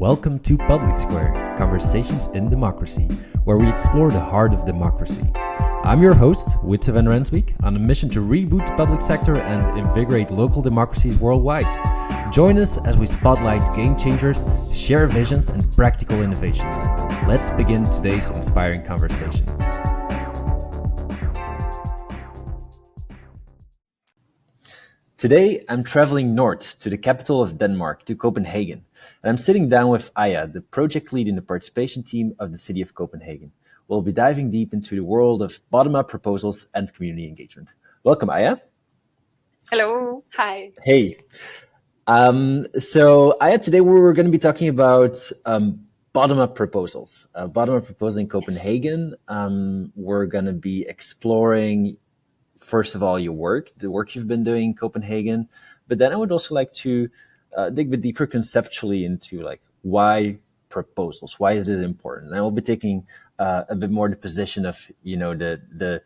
Welcome to Public Square, Conversations in Democracy, where we explore the heart of democracy. I'm your host, Wietse Van Ransbeeck, on a mission to reboot the public sector and invigorate local democracies worldwide. Join us as we spotlight game changers, share visions, and practical innovations. Let's begin today's inspiring conversation. Today, I'm traveling north to the capital of Denmark, to Copenhagen, and I'm sitting down with Aja, the project lead in the participation team of the city of Copenhagen. We'll be diving deep into the world of bottom-up proposals and community engagement. Welcome, Aja. Hello. Hi. Hey. So, Aja, today we're going to be talking about bottom-up proposals. Bottom-up proposal in Copenhagen. We're going to be exploring, first of all, the work you've been doing in Copenhagen. But then I would also like to dig a bit deeper conceptually into why proposals? Why is this important? And I will be taking a bit more the position of, the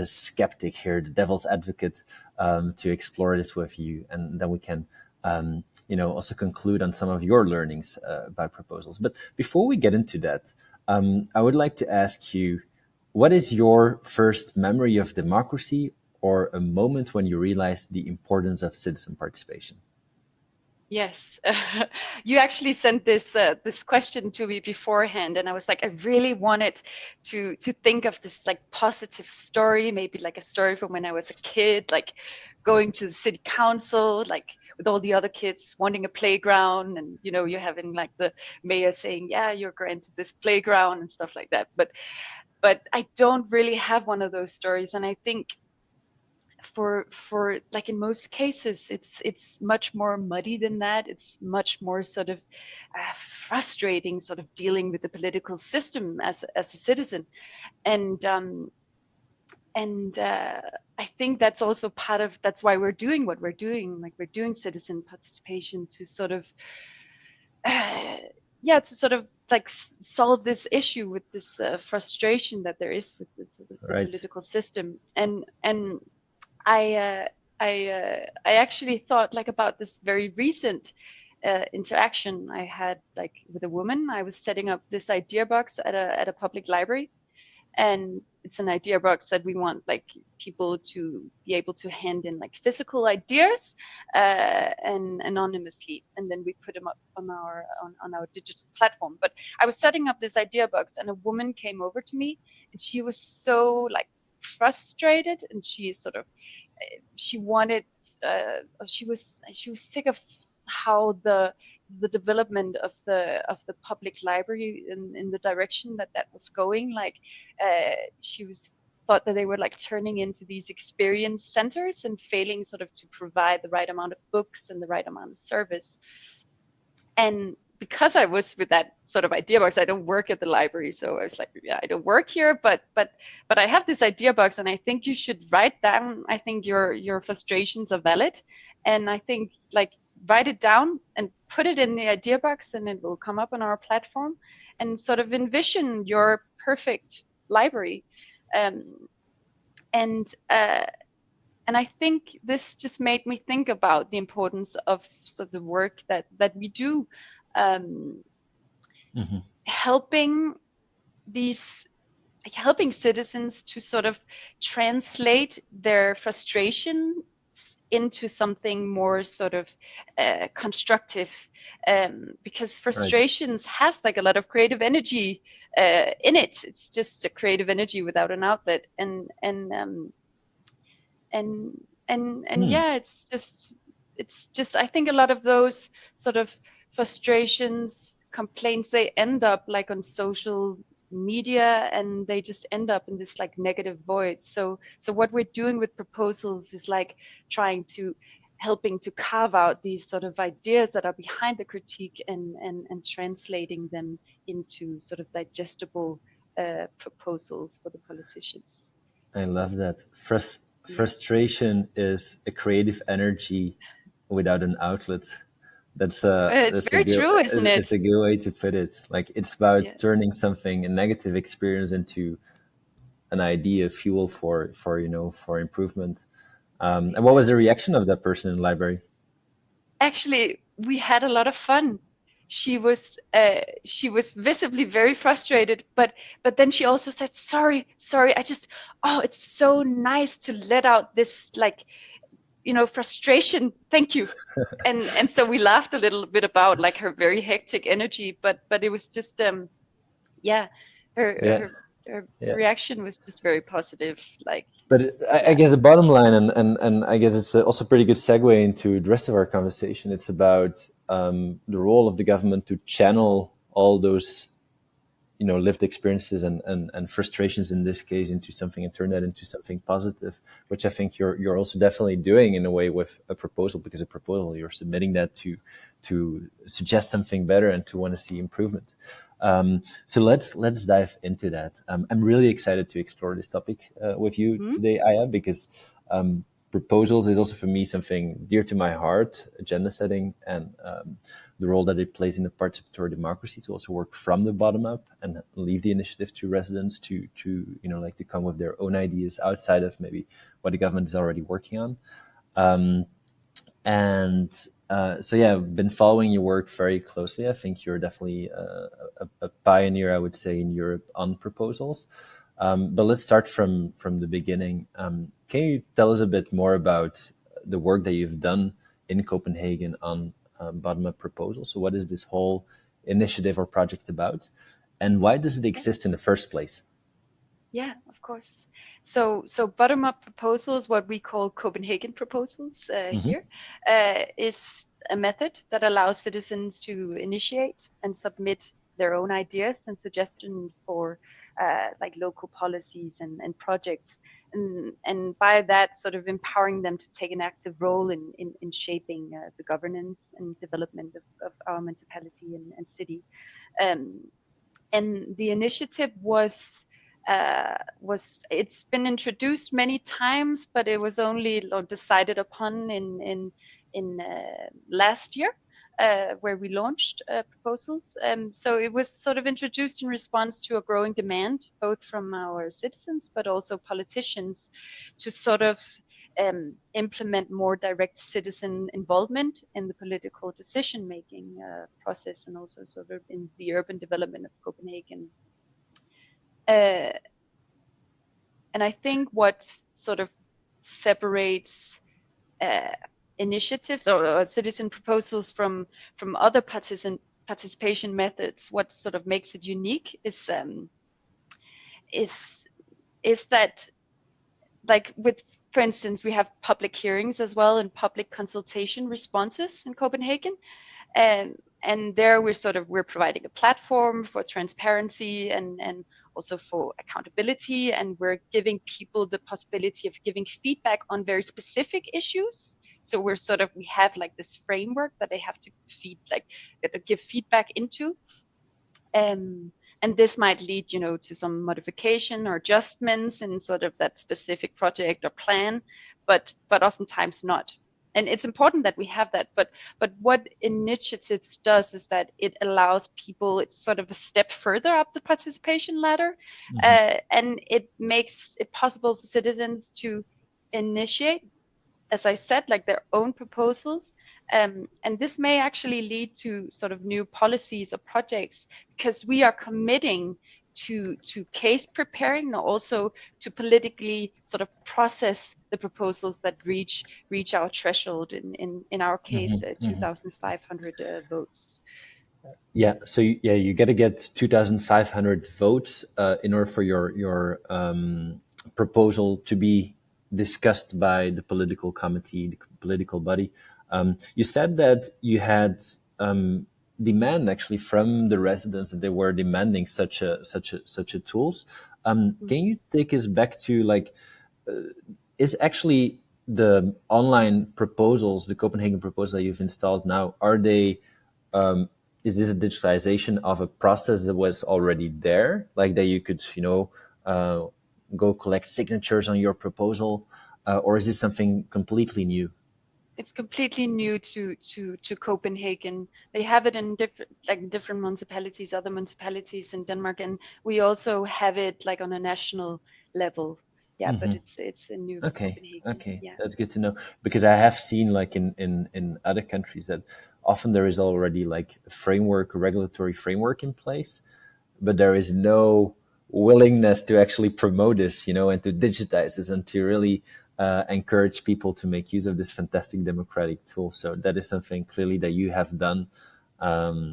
skeptic here, the devil's advocate, to explore this with you. And then we can, also conclude on some of your learnings about proposals. But before we get into that, I would like to ask you, what is your first memory of democracy or a moment when you realized the importance of citizen participation? Yes, you actually sent this question to me beforehand, and I was like, I really wanted to think of this positive story, maybe a story from when I was a kid, going to the city council, with all the other kids wanting a playground, and you're having the mayor saying, yeah, you're granted this playground and stuff like that. But I don't really have one of those stories, and I think for in most cases it's much more muddy than that. It's much more sort of frustrating, sort of dealing with the political system as a citizen, and I think that's also that's why we're doing what we're doing. We're doing citizen participation to sort of solve this issue with this frustration that there is with this the political system. And I actually thought about this very recent interaction I had with a woman. I was setting up this idea box at a public library, and it's an idea box that we want people to be able to hand in physical ideas and anonymously, and then we put them up on our digital platform. But I was setting up this idea box, and a woman came over to me, and she was so frustrated, and she was sick of how the development of the public library in the direction that was going. She thought that they were turning into these experience centers and failing sort of to provide the right amount of books and the right amount of service. And because I was with that sort of idea box, I don't work at the library, so I was like, yeah, I don't work here, but I have this idea box, and I think you should write down. I think your frustrations are valid, and I think write it down and put it in the idea box, and it will come up on our platform, and sort of envision your perfect library, and I think this just made me think about the importance of the work that we do. Helping citizens to sort of translate their frustrations into something more sort of constructive, because frustrations has a lot of creative energy in it. It's just a creative energy without an outlet, and yeah, it's just I think a lot of those sort of frustrations, complaints, they end up on social media, and they just end up in this negative void. So what we're doing with proposals is helping to carve out these sort of ideas that are behind the critique and translating them into sort of digestible proposals for the politicians. I love that. Frustration is a creative energy without an outlet. That's very true, isn't it? It's a good way to put it. It's about turning something, a negative experience, into an idea, fuel for improvement. And what was the reaction of that person in the library? Actually, we had a lot of fun. she was visibly very frustrated, but then she also said, sorry, I just, oh, it's so nice to let out this, like, frustration, thank you. And so we laughed a little bit about like her very hectic energy, but it was just yeah, Yeah, her yeah. reaction was just very positive, like, But I yeah. guess the bottom line, and I guess it's also a pretty good segue into the rest of our conversation. It's about the role of the government to channel all those, lived experiences and frustrations in this case into something and turn that into something positive, which I think you're also definitely doing in a way with a proposal, because a proposal, you're submitting that to suggest something better and to want to see improvement. So let's dive into that. I'm really excited to explore this topic with you Hmm? today, Aya, because proposals is also for me something dear to my heart, agenda setting, and the role that it plays in the participatory democracy to also work from the bottom up and leave the initiative to residents to like to come with their own ideas outside of maybe what the government is already working on. And so yeah, I've been following your work very closely. I think you're definitely a pioneer, I would say, in Europe on proposals. But let's start from the beginning. Can you tell us a bit more about the work that you've done in Copenhagen on bottom-up proposals? So what is this whole initiative or project about, and why does it exist in the first place? Yeah, of course. So bottom-up proposals, what we call Copenhagen proposals Mm-hmm. here, is a method that allows citizens to initiate and submit their own ideas and suggestions for like local policies and projects, and by that sort of empowering them to take an active role in shaping the governance and development of our municipality and city. Um, and the initiative was it's been introduced many times, but it was only decided upon in last year, where we launched proposals. So it was sort of introduced in response to a growing demand, both from our citizens but also politicians, to sort of implement more direct citizen involvement in the political decision-making process, and also sort of in the urban development of Copenhagen. Uh, and I think what sort of separates uh, initiatives or citizen proposals from other participation methods, what sort of makes it unique is is that, like, with, for instance, we have public hearings as well and public consultation responses in Copenhagen. And there we're providing a platform for transparency and also for accountability, and we're giving people the possibility of giving feedback on very specific issues. So we have like this framework that they have to give feedback into. um, and this might lead, to some modification or adjustments in sort of that specific project or plan, but oftentimes not. And it's important that we have that. But what initiatives does is that it allows people. It's sort of a step further up the participation ladder, Mm-hmm. and it makes it possible for citizens to initiate, as I said, like their own proposals. And this may actually lead to sort of new policies or projects, because we are committing to case preparing, and also to politically sort of process the proposals that reach our threshold, in our case, Mm-hmm. Mm-hmm. 2,500 votes. Yeah, so you got to get 2,500 votes in order for your proposal to be discussed by the political committee, the political body. You said that you had demand actually from the residents that they were demanding such a tools. Can you take us back to, like, is actually the online proposals, the Copenhagen proposals that you've installed now, are they um, is this a digitalization of a process that was already there, like that you could go collect signatures on your proposal, or is this something completely new? It's completely new to Copenhagen. They have it in different municipalities, other municipalities in Denmark, and we also have it like on a national level. Yeah, but it's new for Okay, Copenhagen. okay, Yeah. that's good to know, because I have seen, like, in other countries that often there is already like a framework, a regulatory framework in place, but there is no willingness to actually promote this, and to digitize this and to really encourage people to make use of this fantastic democratic tool. So that is something clearly that you have done,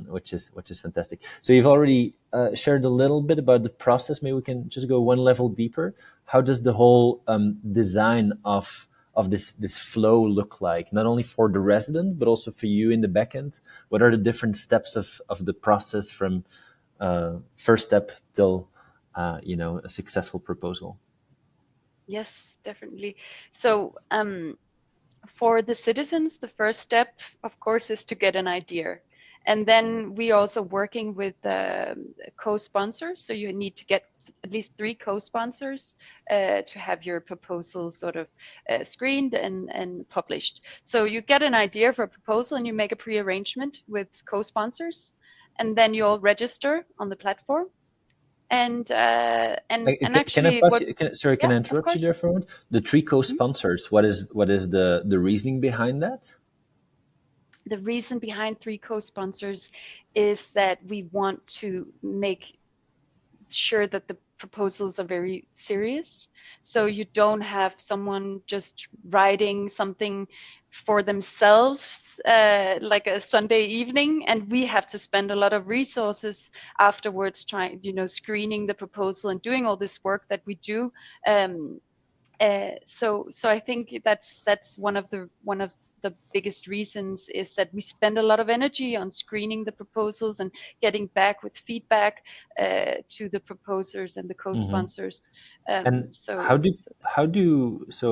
which is fantastic. So you've already shared a little bit about the process. Maybe we can just go one level deeper. How does the whole design of this flow look like, not only for the resident but also for you in the backend? What are the different steps of the process from first step till a successful proposal? Yes, definitely. So for the citizens, the first step, of course, is to get an idea. And then we also working with co-sponsors. So you need to get at least 3 co-sponsors to have your proposal sort of screened and published. So you get an idea for a proposal and you make a pre-arrangement with co-sponsors, and then you'll register on the platform. And Can I actually, pause what? you? Sorry, can Yeah, I of interrupt you there course. for a moment? The 3 co-sponsors. What is the reasoning behind that? The reason behind 3 co-sponsors is that we want to make sure that the proposals are very serious. So you don't have someone just writing something for themselves like a Sunday evening, and we have to spend a lot of resources afterwards trying, screening the proposal and doing all this work that we do. So I think that's one of the biggest reasons is that we spend a lot of energy on screening the proposals and getting back with feedback to the proposers and the co-sponsors. And so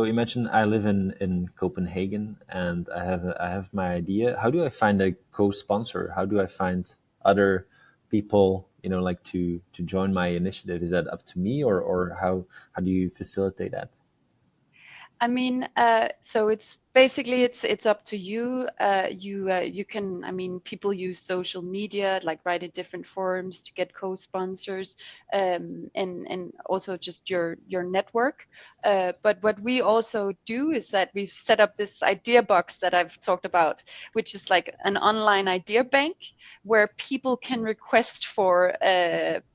imagine I live in Copenhagen and I have my idea. How do I find a co-sponsor? How do I find other people, like to join my initiative? Is that up to me, or how do you facilitate that? I mean, so it's basically it's up to you. You can. I mean, people use social media, like write in different forums to get co-sponsors, and also just your network. But what we also do is that we've set up this idea box that I've talked about, which is like an online idea bank where people can request for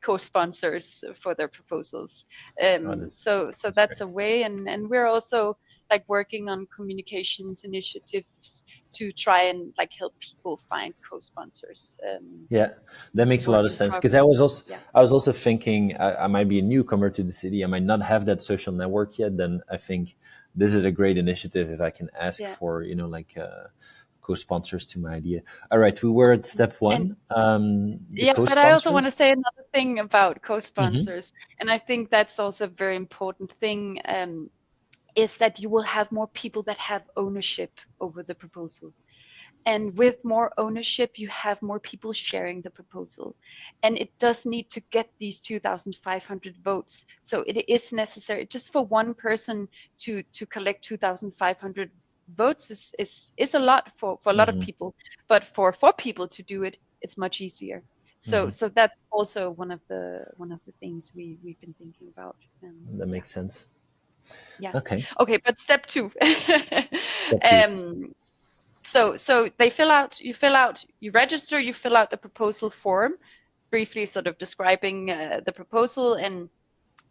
co-sponsors for their proposals. Oh, So that's that's great. a way, and we're also like working on communications initiatives to try and like help people find co-sponsors. Yeah, that It's a makes a lot work of in sense, because progress. Yeah. I was also thinking I might be a newcomer to the city. I might not have that social network yet. Then I think this is a great initiative if I can ask Yeah. for like co-sponsors to my idea. All right, we were at step And 1. The yeah, but I also co-sponsors. want to say another thing about Hmm. co-sponsors, and I think that's also a very important thing. Is that you will have more people that have ownership over the proposal. And with more ownership, you have more people sharing the proposal. And it does need to get these 2,500 votes. So it is necessary just for one person to collect 2,500 votes is a lot for a lot of Hmm. people. But for 4 people to do it, it's much easier. Hmm. So that's also one of the things we've been thinking about. That Yeah. makes sense. Yeah. Okay. Okay, but step 2. Step 2. um, so you register, you fill out the proposal form, briefly sort of describing the proposal and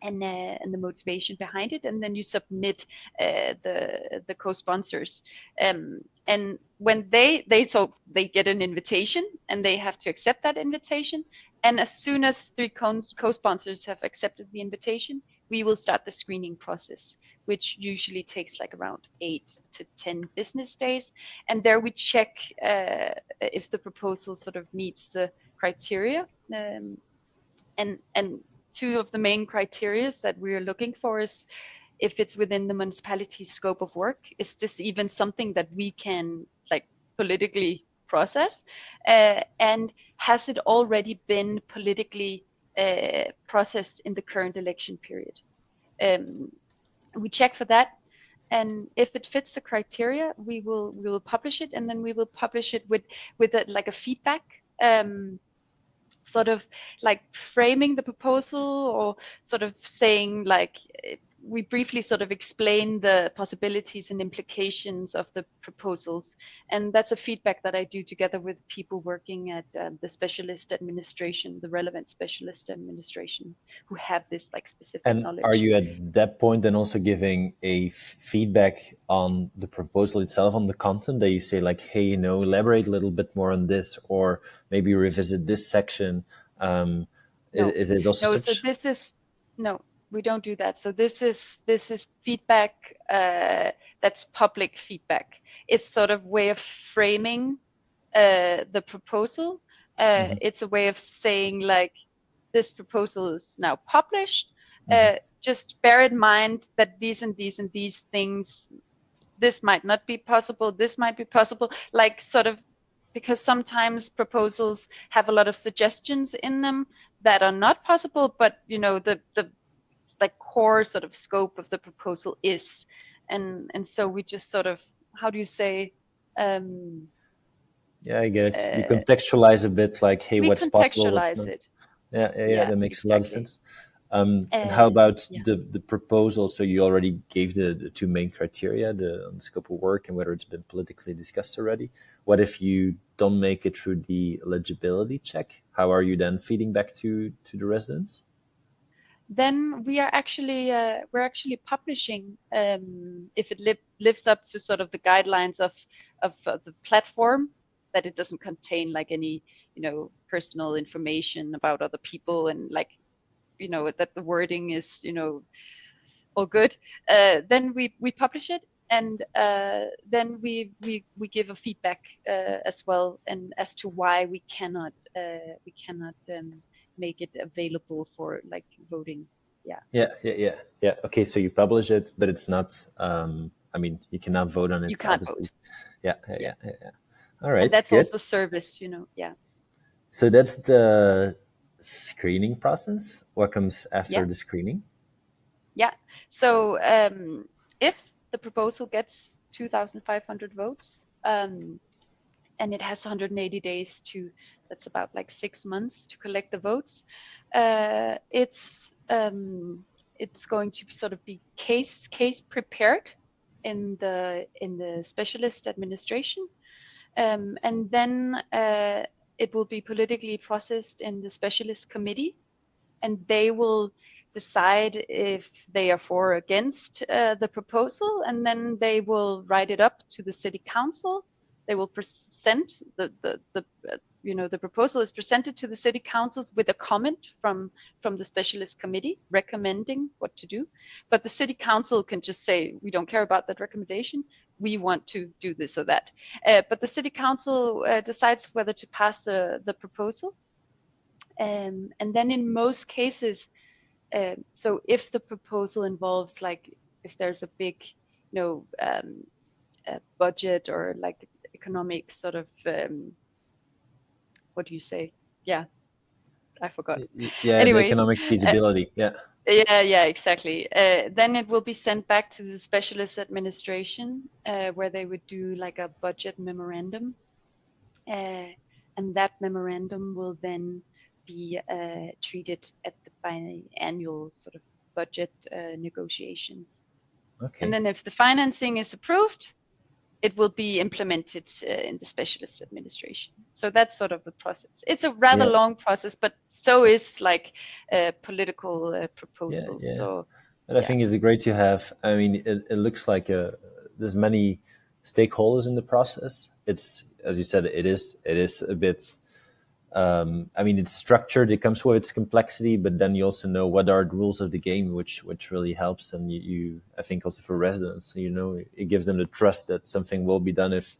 the motivation behind it, and then you submit the co-sponsors. And when they get an invitation and they have to accept that invitation. And as soon as 3 co-sponsors have accepted the invitation, we will start the screening process, which usually takes like around 8 to 10 business days. And there we check if the proposal sort of meets the criteria. And 2 of the main criteria that we are looking for is if it's within the municipality's scope of work. Is this even something that we can like politically process? And has it already been politically processed in the current election period? We check for that, and if it fits the criteria, we will publish it, and then we will publish it with like a feedback. Sort of like framing the proposal, or sort of saying like we briefly sort of explain the possibilities and implications of the proposals. And that's a feedback that I do together with people working at the specialist administration, the relevant specialist administration, who have this like specific And knowledge. are you at that point then also giving a feedback on the proposal itself, on the content, that you say like, hey, you know, elaborate a little bit more on this, or maybe revisit this section? No. Is it also No, such? so this is, no, we don't do that. So this is feedback that's public feedback. It's sort of way of framing the proposal. It's a way of saying like, this proposal is now published. Just bear in mind that these and these and these things, this might not be possible, this might be possible, like sort of, because sometimes proposals have a lot of suggestions in them that are not possible, but you know, the like core sort of scope of the proposal is, and so we just sort of, how do you say, Yeah, I get it. You contextualize a bit, like, hey, we what's possible, what's contextualize not. it. Yeah, that makes a lot of Exactly. sense. And how about Yeah. the proposal? So you already gave the two main criteria, the scope of work and whether it's been politically discussed already. What if you don't make it through the eligibility check? How are you then feeding back to the residents? Then we are actually we're actually publishing if it lives up to sort of the guidelines of the platform, that it doesn't contain like any, you know, personal information about other people, and like, you know, that the wording is, you know, all good. Then we publish it, and then we give a feedback as well, and as to why we cannot make it available for like voting. Yeah. Okay, so you publish it, but it's not. I mean, you cannot vote on You it, can't obviously. vote. Yeah. Yeah. All And right, that's good. also service, you know. Yeah. So that's the screening process. What comes after Yeah. the screening? Yeah. So if the proposal gets 2,500 votes, and it has 180 days to, that's about like 6 months to collect the votes, it's going to sort of be case prepared in the specialist administration, and then it will be politically processed in the specialist committee, and they will decide if they are for or against the proposal, and then they will write it up to the city council. They will present you know, the proposal is presented to the city councils with a comment from the specialist committee recommending what to do. But the city council can just say, we don't care about that recommendation, we want to do this or that. But the city council decides whether to pass the proposal. And then in most cases, so if the proposal involves, like, if there's a big, you know, budget or like economic sort of, what do you say? Yeah, I forgot. Yeah, the Anyways, economic feasibility. Yeah. yeah, exactly. Then it will be sent back to the specialist administration, where they would do like a budget memorandum, and that memorandum will then be treated at the biannual sort of budget negotiations. And Okay. then if the financing is approved, it will be implemented in the specialist administration. So that's sort of the process. It's a rather Yeah. long process, but so is like political proposals. Yeah. So And I yeah, think it's great to have. I mean, it looks like there's many stakeholders in the process. It's, as you said, it is a bit. I mean, it's structured. It comes with its complexity, but then you also know what are the rules of the game, which really helps. And you I think also for residents, you know, it gives them the trust that something will be done if,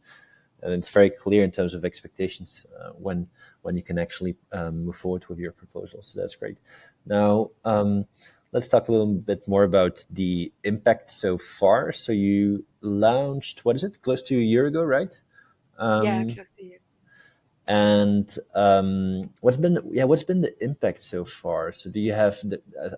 and it's very clear in terms of expectations when you can actually move forward with your proposal. So that's great. Now, let's talk a little bit more about the impact so far. So you launched, what is it, close to a year ago, right? yeah, close to you. And what's been the impact so far? So do you have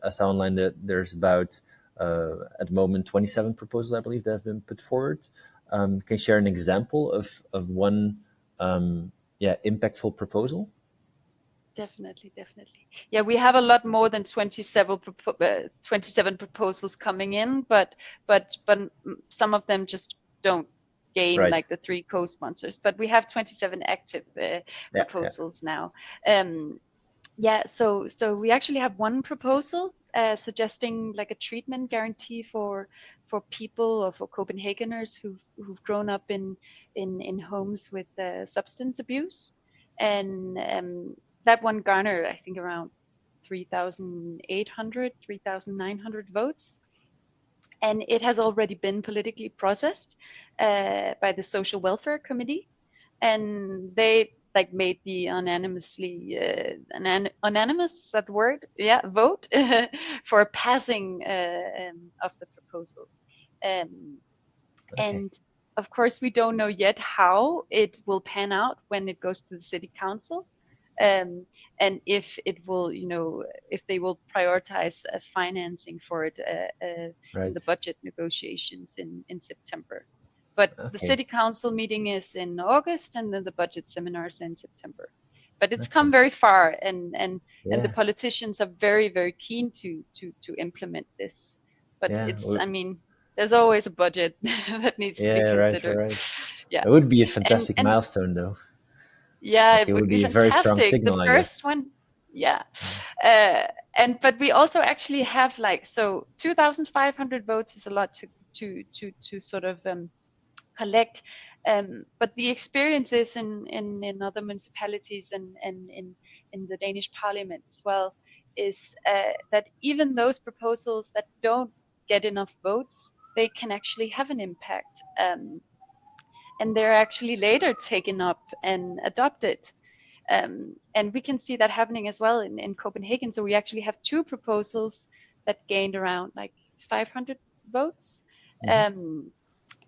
I saw online that there's about at the moment 27 proposals, I believe, that have been put forward. Can you share an example of one impactful proposal? Definitely. Yeah, we have a lot more than 27 proposals coming in, but some of them just don't gain Right. like the 3 co-sponsors. But we have 27 active Yeah. Yeah. proposals now. Yeah, so we actually have one proposal suggesting like a treatment guarantee for people or for Copenhageners who've grown up in homes with substance abuse, and that one garnered, I think, around 3,800, 3,900 votes, and it has already been politically processed by the Social Welfare Committee, and they like made the unanimously unanimous, is that the word? Yeah, vote for passing of the proposal. Um, Okay. and of course, we don't know yet how it will pan out when it goes to the city council. And if it will, if they will prioritize financing for it in the Right. budget negotiations in September. But the Okay. city council meeting is in August, and then the budget seminars in September. But it's come Okay. very far, and the Yeah. politicians are very, very keen to implement this. But Yeah. it's, I mean, there's always a budget that needs to be Yeah. Right. considered. Right. Yeah, It would be a and fantastic and milestone, though. yeah, Like it it would would be be a very strong fantastic. The signal, I first guess. one, yeah. Uh, but we also actually have like, so 2,500 votes is a lot to sort of collect. But the experiences in other municipalities and in the Danish parliament as well is that even those proposals that don't get enough votes, they can actually have an impact. And they're actually later taken up and adopted. And we can see that happening as well in Copenhagen. So we actually have 2 proposals that gained around like 500 votes. Mhm.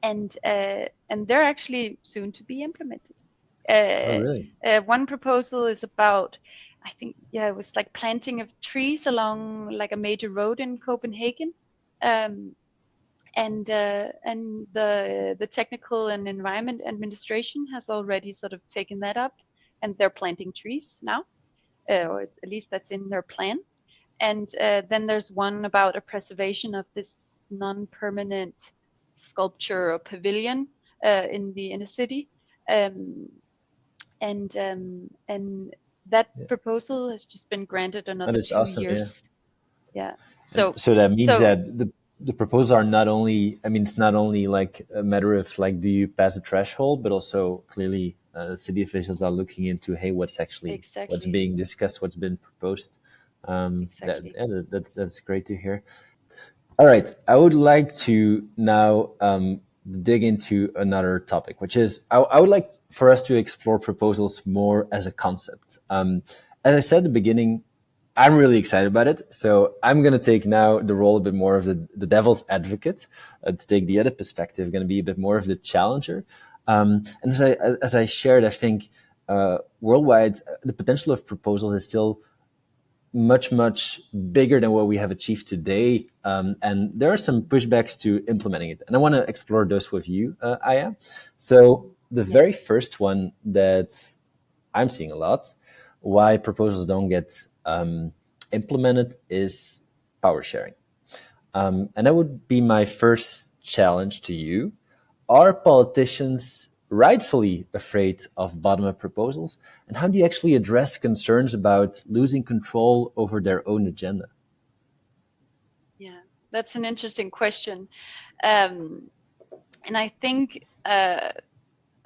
And they're actually soon to be implemented. Oh, Uh, really? One proposal is about, I think, yeah, it was like planting of trees along like a major road in Copenhagen. Um, and the technical and environment administration has already sort of taken that up, and they're planting trees now, or at least that's in their plan. And then there's one about a preservation of this non-permanent sculpture or pavilion in the inner city, um, and that Yeah. proposal has just been granted Oh, another that's two awesome. Yeah. years. Yeah. And So so that means so that the proposals are not only, I mean, it's not only like a matter of like, do you pass the threshold, but also clearly city officials are looking into, hey, what's exactly, being discussed, what's been proposed. exactly. That's great to hear. All right, I would like to now dig into another topic, which is I would like for us to explore proposals more as a concept. As I said at the beginning, I'm really excited about it. So I'm going to take now the role a bit more of the devil's advocate, to take the other perspective, going to be a bit more of the challenger. And as I shared, I think worldwide, the potential of proposals is still much bigger than what we have achieved today. And there are some pushbacks to implementing it. And I want to explore those with you, Aya. So the Yeah. very first one that I'm seeing a lot, why proposals don't get implemented, is power sharing. And that would be my first challenge to you. Are politicians rightfully afraid of bottom-up proposals? And how do you actually address concerns about losing control over their own agenda? Yeah, that's an interesting question. And I think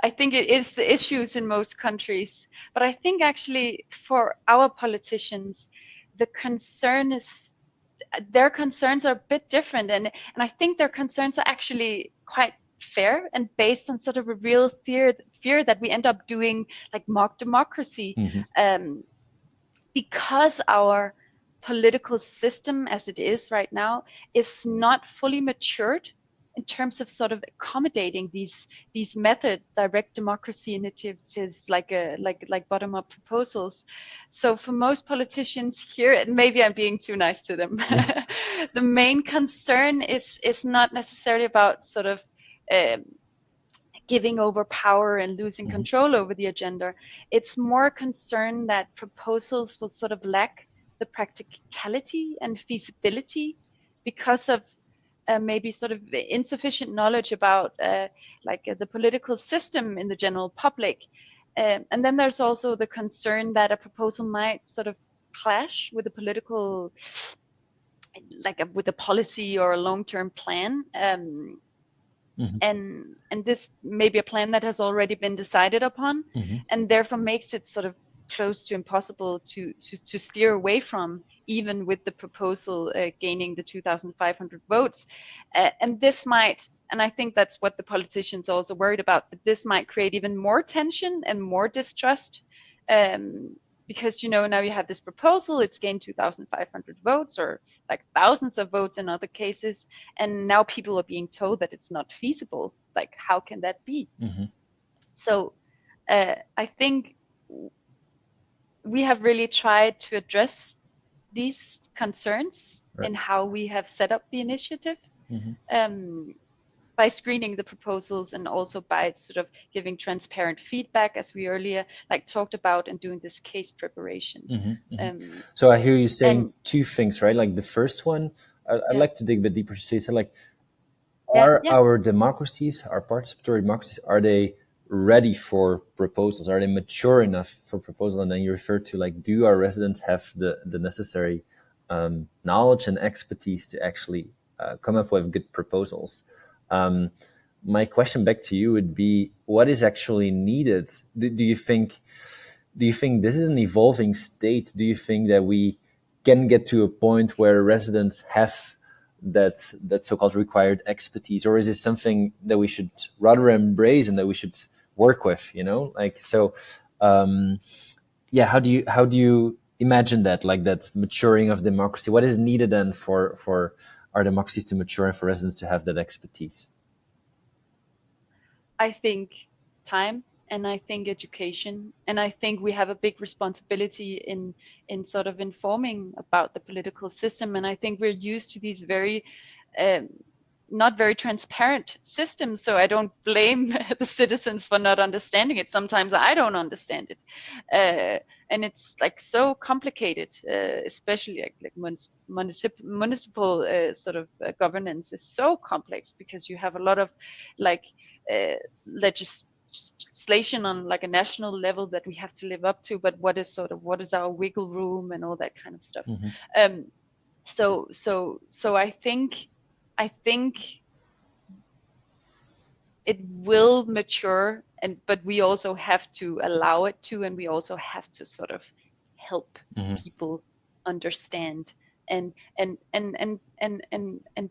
it is the issues in most countries, but I think actually for our politicians, the concern is their concerns are a bit different, and I think their concerns are actually quite fair and based on sort of a real fear that we end up doing like mock democracy, Mm-hmm. because our political system as it is right now is not fully matured in terms of sort of accommodating these method direct democracy initiatives like bottom up proposals. So for most politicians here, and maybe I'm being too nice to them, Yeah. the main concern is not necessarily about sort of um, giving over power and losing control over the agenda. It's more concern that proposals will sort of lack the practicality and feasibility because of maybe sort of insufficient knowledge about the political system in the general public. And then there's also the concern that a proposal might sort of clash with a political, with a policy or a long-term plan. And this may be a plan that has already been decided upon, and therefore makes it sort of close to impossible to steer away from, even with the proposal gaining the 2,500 votes. And this might, and I think that's what the politicians are also worried about, that this might create even more tension and more distrust. Because now you have this proposal, it's gained 2,500 votes, or like thousands of votes in other cases, and now people are being told that it's not feasible. Like, how can that be? So I think we have really tried to address these concerns in how we have set up the initiative. By screening the proposals, and also by sort of giving transparent feedback, as we earlier talked about, and doing this case preparation. So I hear you saying two things, right? Like the first one, I'd like to dig a bit deeper. So you said, like, are our democracies, our participatory democracies, are they ready for proposals? Are they mature enough for proposals? And then you refer to, like, do our residents have the necessary knowledge and expertise to actually come up with good proposals? My question back to you would be, what is actually needed? Do you think this is an evolving state? Do you think that we can get to a point where residents have that so-called required expertise, or is it something that we should rather embrace and that we should work with? How do you imagine that, like, that maturing of democracy? What is needed then for our democracies to mature and for residents to have that expertise? I think time, and I think education, and I think we have a big responsibility in sort of informing about the political system. And I think we're used to these very not very transparent systems. So I don't blame the citizens for not understanding it. Sometimes I don't understand it. And it's like so complicated, especially like municipal sort of governance is so complex, because you have a lot of legislation on like a national level that we have to live up to, but what is our wiggle room and all that kind of stuff. So I think it will mature, but we also have to allow it to, and we also have to sort of help people understand, and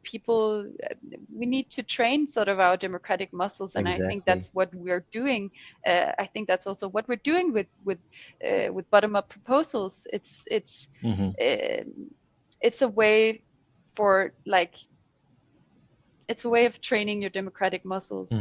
people, we need to train sort of our democratic muscles, and exactly. I think that's what we're doing. I think that's also what we're doing with bottom-up proposals. It's a way for it's a way of training your democratic muscles.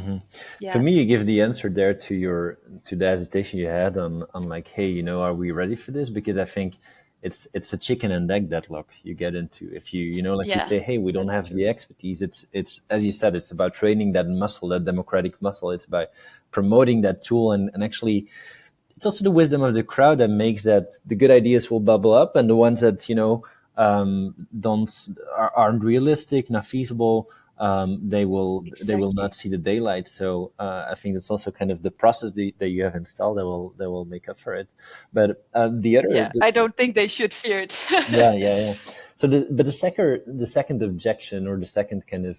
For me, you give the answer there to the hesitation you had on like, hey, are we ready for this? Because I think it's a chicken and egg deadlock you get into if you you say, hey, we don't have the expertise. It's as you said, it's about training that muscle, that democratic muscle. It's about promoting that tool, and actually it's also the wisdom of the crowd that makes that the good ideas will bubble up, and the ones that aren't realistic, not feasible, they will not see the daylight. So I think that's also kind of the process that you have installed that will make up for it. But the other, I don't think they should fear it. yeah. So the second objection, or the second kind of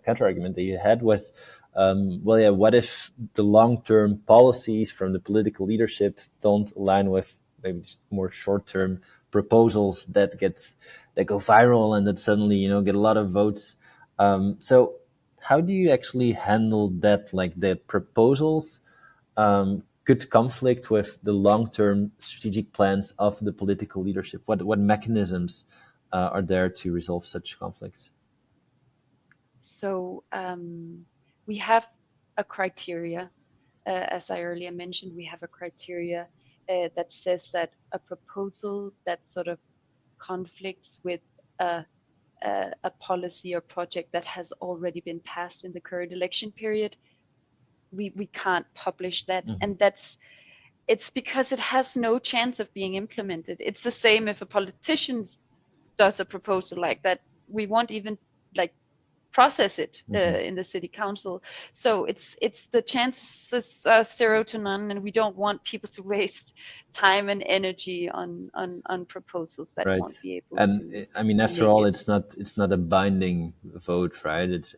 counter argument that you had was, what if the long-term policies from the political leadership don't align with maybe more short-term proposals that go viral and that suddenly get a lot of votes? So how do you actually handle that? Like, the proposals could conflict with the long-term strategic plans of the political leadership. What mechanisms are there to resolve such conflicts? So we have a criteria. As I earlier mentioned, we have a criteria that says that a proposal that sort of conflicts with a policy or project that has already been passed in the current election period we can't publish that. Mhm. And it's because it has no chance of being implemented. It's the same if a politician does a proposal like that. We won't even like process it Mhm. in the city council. So it's the chances are 0 to none, and we don't want people to waste time and energy on proposals that Right. won't be able And I mean, to after make all, it. it's not a binding vote, right? It's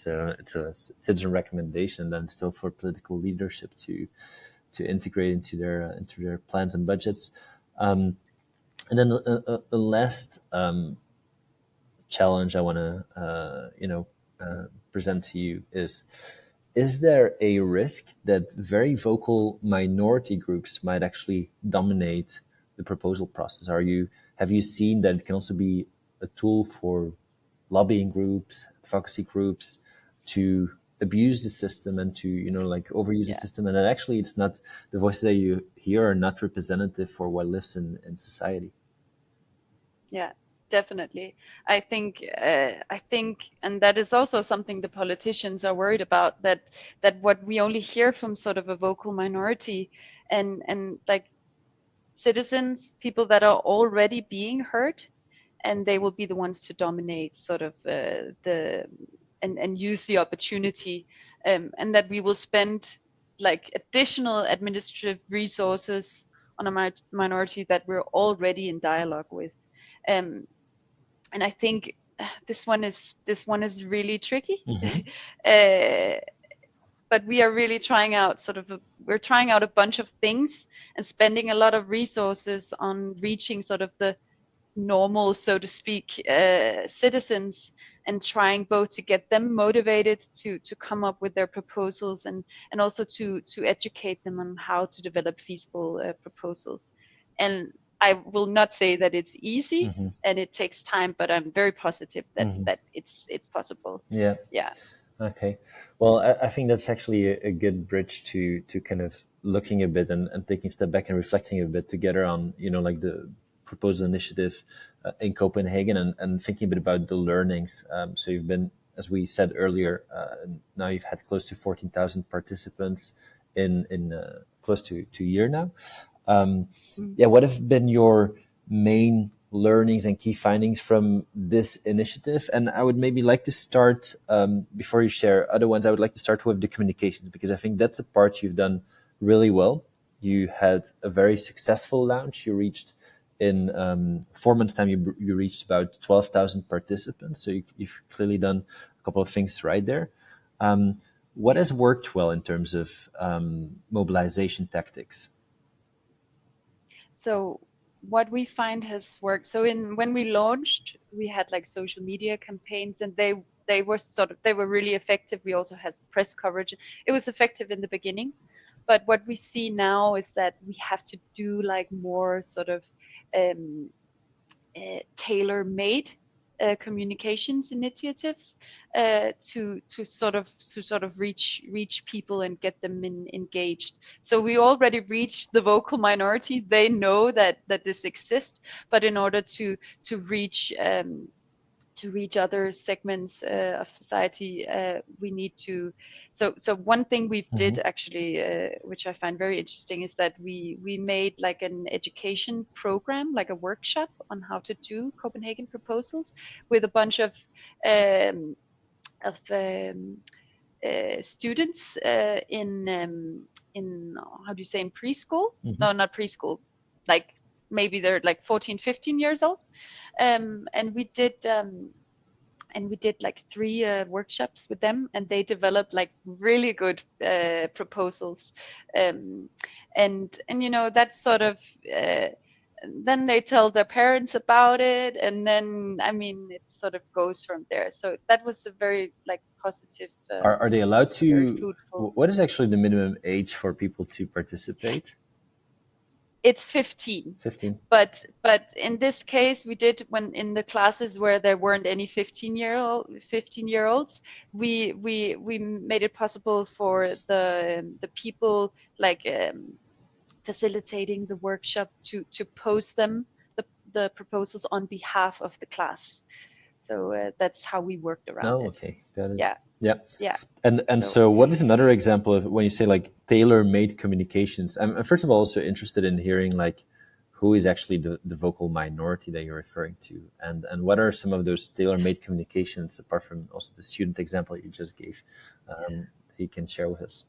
a citizen recommendation, then still for political leadership to integrate into their plans and budgets. And then a last challenge I want to present to you is there a risk that very vocal minority groups might actually dominate the proposal process? Have you seen that it can also be a tool for lobbying groups, advocacy groups to abuse the system and to like overuse the Yeah. system, and that actually it's not the voices that you hear are not representative for what lives in society? Yeah, definitely. I think, and that is also something the politicians are worried about, that what we only hear from sort of a vocal minority, and like citizens, people that are already being heard, and they will be the ones to dominate sort of the and use the opportunity, and that we will spend like additional administrative resources on a minority that we're already in dialogue with. Um, and I think this one is really tricky. Hmm. uh, but we are really trying out we're trying out a bunch of things and spending a lot of resources on reaching sort of the normal, so to speak, citizens, and trying both to get them motivated to come up with their proposals, and also to educate them on how to develop feasible proposals. And I will not say that it's easy Hmm. and it takes time, but I'm very positive that Hmm. it's possible. Yeah. Yeah. Okay. Well, I think that's actually a good bridge to kind of looking a bit and taking a step back and reflecting a bit together on, like the proposed initiative in Copenhagen, and thinking a bit about the learnings. So you've been, as we said earlier, now you've had close to 14,000 participants in close to a year now. Mm. Yeah, what have been your main learnings and key findings from this initiative? And I would maybe like to start, before you share other ones, I would like to start with the communications, because I think that's the part you've done really well. You had a very successful launch. You reached in 4 months' time, you reached about 12,000 participants. So you've clearly done a couple of things right there. What has worked well in terms of mobilization tactics? So what we find has worked. So in when we launched, we had like social media campaigns, and they were really effective. We also had press coverage. It was effective in the beginning, but what we see now is that we have to do like more sort of um, tailor-made communications initiatives to sort of reach people and get them engaged. So we already reached the vocal minority. They know that this exists, but in order to reach other segments of society, we need to. So one thing we've Hmm. did actually, which I find very interesting, is that we made like an education program, like a workshop on how to do Copenhagen proposals, with a bunch of um, students in how do you say, in preschool? Hmm. No, not preschool. Like maybe they're like 14, 15 years old. And we did like 3 workshops with them, and they developed like really good proposals. um, and that's sort of uh, then they tell their parents about it, and then I mean it sort of goes from there. So that was a very like positive, Are they allowed very to? fruitful. What is actually the minimum age for people to participate? It's 15. 15. But in this case, we did, when in the classes where there weren't any 15-year olds, we made it possible for the people like facilitating the workshop to post them, the proposals, on behalf of the class. So that's how we worked around No, it. okay, got it. Yeah. Yeah. Yeah. And so what is another example of when you say like tailor-made communications? I'm first of all also interested in hearing like who is actually the vocal minority that you're referring to, and what are some of those tailor-made communications apart from also the student example you just gave, that you can share with us?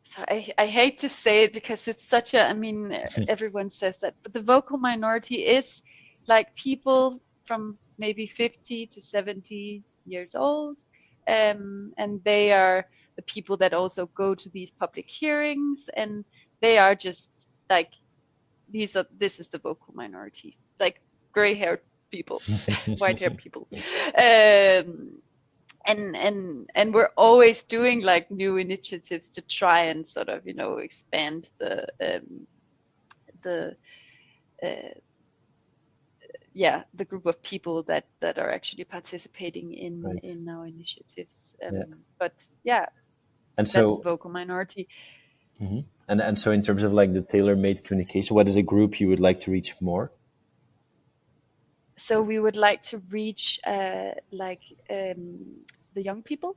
So I hate to say it because it's such a, I mean, everyone says that, but the vocal minority is like people from maybe 50 to 70 years old. And they are the people that also go to these public hearings, and they are just like, this is the vocal minority, like gray haired people, white haired people. Um, and we're always doing like new initiatives to try and sort of expand the uh, the group of people that are actually participating Right. in our initiatives. Yeah. But yeah, And that's so, vocal minority. and so in terms of like the tailor-made communication, what is a group you would like to reach more? So we would like to reach the young people,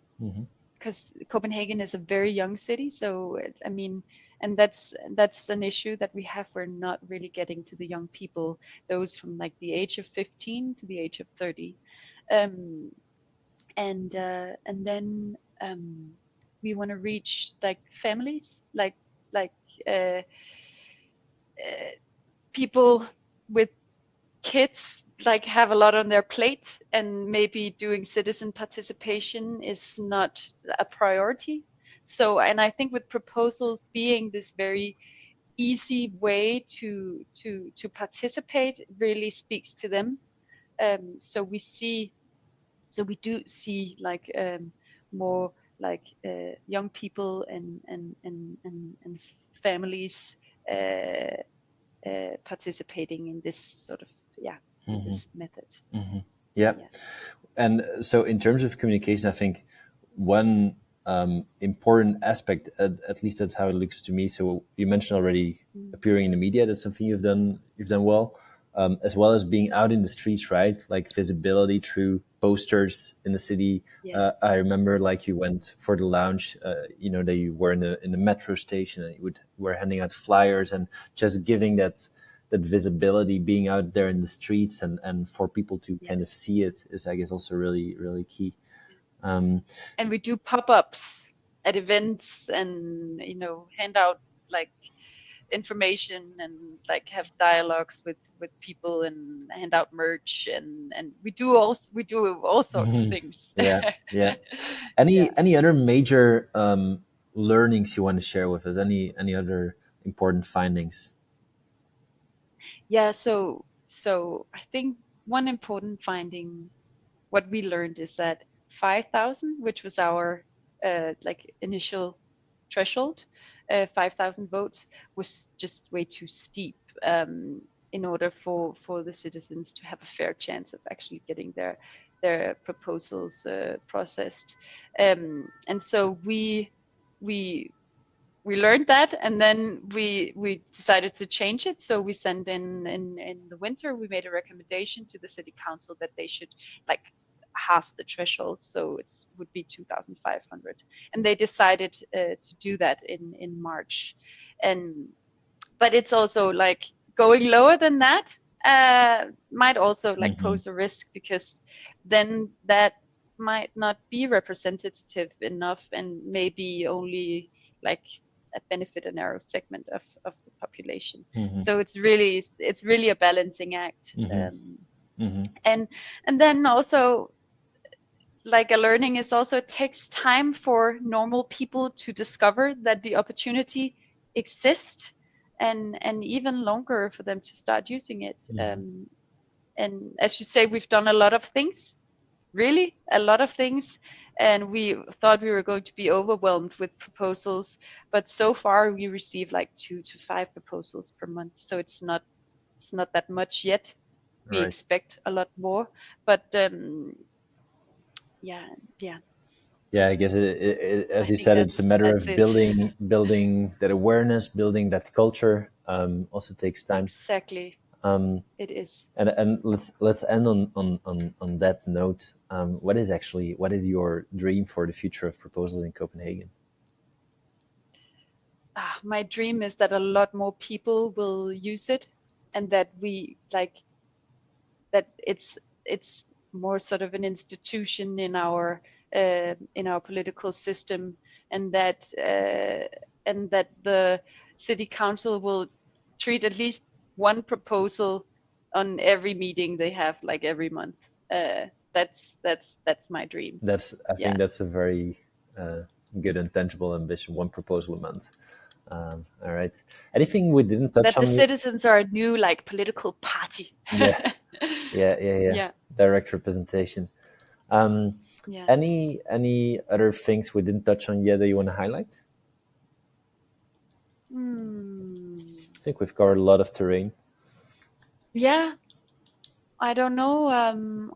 because Copenhagen is a very young city. So I mean, and that's an issue that we have. We're not really getting to the young people, those from like the age of 15 to the age of 30, um, and then we want to reach like families, like uh, people with kids, like have a lot on their plate, and maybe doing citizen participation is not a priority. So, and I think with proposals being this very easy way to participate really speaks to them. So we do see like more like young people and families uh, participating in this sort of in this method. Yeah. Yeah. And so, in terms of communication, I think one important aspect, at least that's how it looks to me. So, you mentioned already Mm. appearing in the media. That's something you've done. You've done well, as well as being out in the streets, right? Like visibility through posters in the city. Yeah. I remember, like you went for the lounge. That you were in the metro station, and were handing out flyers and just giving that visibility, being out there in the streets and for people to kind of Yes. see it is, I guess, also really, really key. Um, And we do pop-ups at events, and hand out like information, and like have dialogues with people, and hand out merch, and we do all sorts of things. yeah, yeah. Yeah. Any other major learnings you want to share with us? Any other important findings? Yeah, so I think one important finding, what we learned, is that 5,000, which was our like initial threshold, 5,000 votes was just way too steep, in order for the citizens to have a fair chance of actually getting their proposals processed. And so we we learned that, and then we decided to change it. So we sent in the winter, we made a recommendation to the city council that they should like half the threshold, so it would be 2,500, and they decided to do that in March. And but it's also like going lower than that might also like Hmm. pose a risk, because then that might not be representative enough, and maybe only like benefit a narrow segment of the population. Hmm. So it's really a balancing act. Hmm. Hmm. And then also, like, a learning is also, it takes time for normal people to discover that the opportunity exists, and even longer for them to start using it. And as you say, we've done a lot of things, really a lot of things, and we thought we were going to be overwhelmed with proposals, but so far we receive like 2 to 5 proposals per month, so it's not that much yet. We Right. expect a lot more, but yeah, yeah. Yeah, I guess I as you think said, it's a matter that's of it. building that awareness, building that culture. Also takes time. Exactly. It is. And let's end on that note. What is your dream for the future of proposals in Copenhagen? My dream is that a lot more people will use it, and that that it's more sort of an institution in our political system, and that the city council will treat at least one proposal on every meeting they have, like every month. That's my dream. I think that's a very good and tangible ambition. One proposal a month. All right. Anything we didn't touch that on? The citizens are a new political party. Yeah. Direct representation. Any other things we didn't touch on yet that you want to highlight? I think we've covered a lot of terrain. Yeah, I don't know.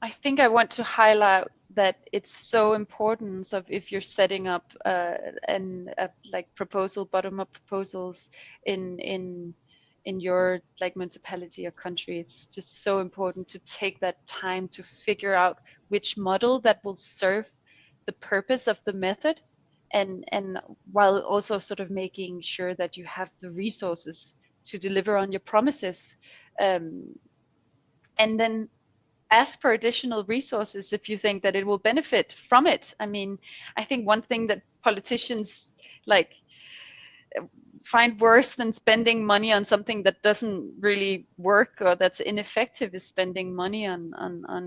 I think I want to highlight that it's so important. So if you're setting up bottom-up proposals in your municipality or country, it's just so important to take that time to figure out which model that will serve the purpose of the method, and while also sort of making sure that you have the resources to deliver on your promises, and then ask for additional resources if you think that it will benefit from it. I mean, I think one thing that politicians find worse than spending money on something that doesn't really work or that's ineffective is spending money on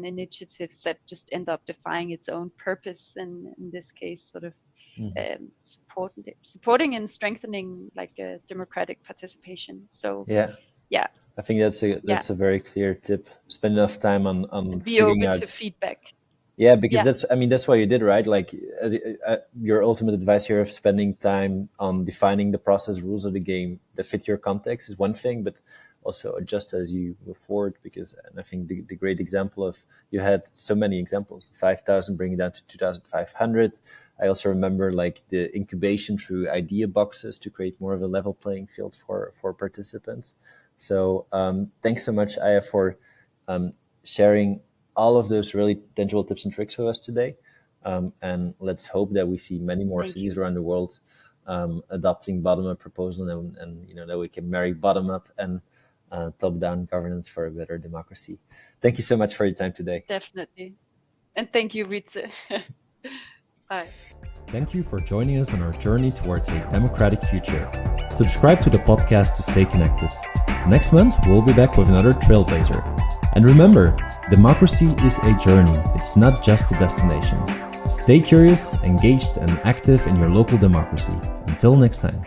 initiatives that just end up defying its own purpose, and in this case sort of supporting and strengthening democratic participation. So yeah, I think that's a very clear tip. Spend enough time on be open to feedback. Yeah, because that's what you did, right? Like your ultimate advice here of spending time on defining the process rules of the game that fit your context is one thing, but also adjust as you move forward. Because I think the great example of, you had so many examples, 5,000 bringing it down to 2,500. I also remember the incubation through idea boxes to create more of a level playing field for participants. So thanks so much, Aja, for sharing all of those really tangible tips and tricks with us today. And let's hope that we see many more cities around the world adopting bottom-up proposal, and that we can marry bottom-up and top-down governance for a better democracy. Thank you so much for your time today. Definitely. And thank you, Wietse. Bye. Thank you for joining us on our journey towards a democratic future. Subscribe to the podcast to stay connected. Next month, we'll be back with another trailblazer. And remember, democracy is a journey. It's not just a destination. Stay curious, engaged, and active in your local democracy. Until next time.